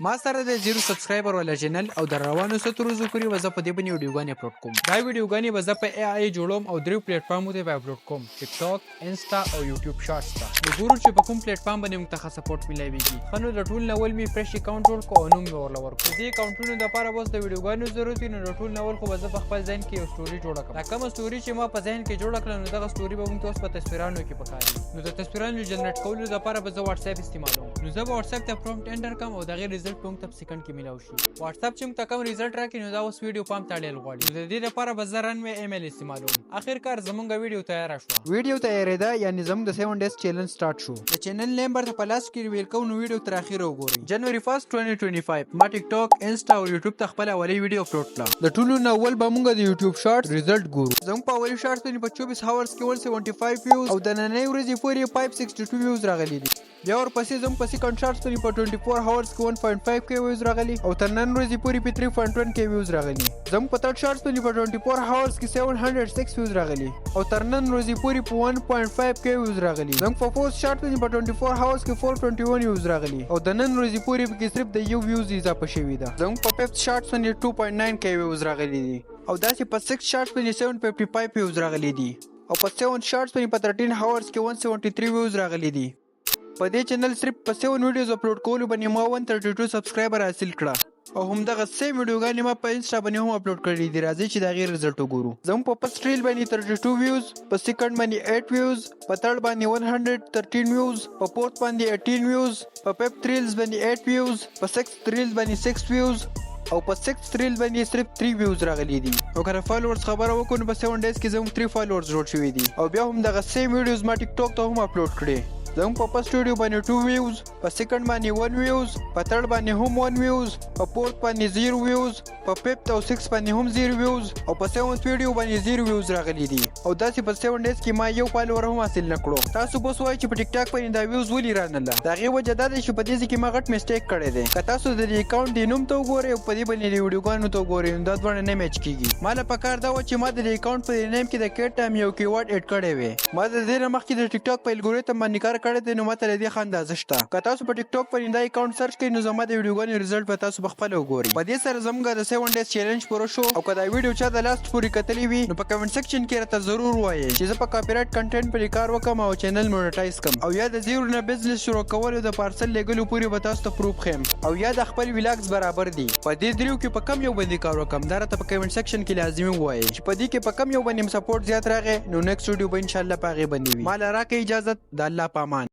ما سره د 0 سبسکرایبر ولا چینل او د روانو سترو زکوري وزه په دې باندې ویډیوګانې اپلوډ کوم. دا ویډیوګانې وزه په ای آی جوړوم او درې پلیټ فارمونو ته اپلوډ کوم: ټیک ټاک، انسټا او یوټیوب شارټس ته. نو ګورو چې په کوم پلیټ فارم باندې موږ ته سپورټ ملایويږي. خنو د ټول نول می فرش اکاونټ جوړ کو او نوم مې ورل ورکړ. دې اکاونټونو د لپاره بس د ویډیوګانو ضرورت نه د ټول نول خو وزه په خپل ځین کې یو سټوري جوړ کړم. دا کوم سټوري چې ما په ځین کې جوړ کړم نو دغه سټوري به موږ تاسو په تصویرانو کې پکاري. نو د تصویرانو جنریټ کولو لپاره به زه واتس اپ استعمالوم. نو زه به واتس اپ ته پرومپټ انټر کوم او دغه ریزلټ په موږ ته سکند کې ملاوي شي. واتس اپ چې موږ ته کوم ریزلټ راکړي نو دا اوس ویډیو پام ته اړیل غواړي. نو د دې لپاره به زه رن مې ایمیل استعمالوم. اخر کار زمونږ ویډیو تیار شو. ویډیو تیارې ده یعنی زموږ د 7 ډیز چیلنج سٹارټ شو. د چینل نیم برته په لاس کې ویل کوم نو ویډیو تر اخره وګورئ. جنوري 1 2025 ما ټیک ټاک، انسټا او یوټیوب ته خپل اولی ویډیو اپلوډ کړه. د ټولو نو اول به موږ د یوټیوب شارټ ریزلټ ګورو. زموږ په اولی شارټ باندې په 24 هاورز کې 175 ویوز او د نننۍ ورځې پورې 562 ویوز راغلي دي. بیا ورپسې زموږ په سیکنډ شارټ باندې په 24 هاورز کې 1.5 کې ویوز راغلي او تر نن ورځې پورې په 3.1 کې ویوز راغلي. زموږ په تھرډ شارټ باندې په 24 هاورز کې 706 ویوز راغلي او تر نن ورځې پورې په 1.5 کې ویوز راغلي. زموږ په فورث شارټ باندې په 24 هاورز کې 421 ویوز راغلي او د نن ورځې پورې په صرف د یو ویوز اضافه شوی ده. زموږ په فیفت شارټ باندې 2.9 کې ویوز راغلي دي او داسې په 6 شارټ باندې 755 ویوز راغلي دي او په 7 شارټ باندې په 13 هاورز کې 173 ویوز راغلي دي. په دې چینل صرف په 7 ویډیوز اپلوډ کولو باندې ما 132 سبسکرایبر حاصل کړه او همدغه سیم ویډیوګانې ما په انسټا باندې هم اپلوډ کړې دي. راځئ چې د هغې رزلټ وګورو. زموږ په فرست ریل باندې 32 ویوز، په سیکنډ باندې 8 ویوز، په تھرډ باندې 113 ویوز، په فورث باندې 18 ویوز، په فیفت ریلز باندې 8 ویوز، په سکسث ریل باندې 6 ویوز او په سکسث ریل باندې صرف 3 ویوز راغلي دي. او کله فالوورز خبره وکړو نو په 7 ډیز کې زموږ 3 فالوورز جوړ شوي دي او بیا هم دغه سیم ویډیوز ما ټیک ټاک ته هم اپلوډ کړي. زموږ په فرست ویډیو باندې 2 ویوز، په سیکنډ باندې 1 ویوز، په تھرډ باندې هم 1 ویوز، په فورث باندې 0 ویوز، په فیفت او 6 باندې هم 0 ویوز او په 7th ویډیو باندې 0 ویوز راغلي دي او داسې په 7 ډیز کې ما یو فالوور هم حاصل نه کړو. تاسو به وایئ چې په ټیک ټاک باندې دا ویوز ولې رانله. د هغې وجه دا ده چې په دې ځای کې ما غټ میسټیک کړی دی. که تاسو د دې اکاونټ د نوم ته وګورئ او په دې باندې د ویډیوګانو ته وګورئ نو دا دواړه نه میچ کېږي. ما له پکار دا وه چې ما د دې اکاونټ په نیم کې د کیټ ټایم یو کیورډ ایډ کړی وی. ما د دې نه مخکې د ټیک ټاک په الګوریتم باندې کار کړی دی نو ما ته له دې ښه اندازه شته. که تاسو په ټیک ټاک باندې دا اکاونټ سرچ کړئ نو زما د ویډیوګانو رزلټ به تاسو په خپله وګورئ. په دې سره زموږ د 7 ډیز چیلنج پوره شو او که دا ویډیو چا د لاست پورې کتلی وي نو په کمنټ سیکشن کې راته ضرور ووایئ چې زه په کاپي رایټ کنټینټ پرې کار وکړم او چینل مونیټایز کړم او یا د 0 نه بزنس شروع کولو د پارسل لیږلو پورې به تاسو ته پروف ښیم او یا د خپل ولاګز برابر دي. په دې دریو کې په کم یو باندې کار وکړم دا راته په کمنټ سیکشن کې لازمي ووایئ چې په دې کې په کم یو باندې سپورټ زیات راغی نو نیکسټ ویډیو به انشاءالله په هغې باندې وي. ما له راکړئ اجازت. د الله په امان.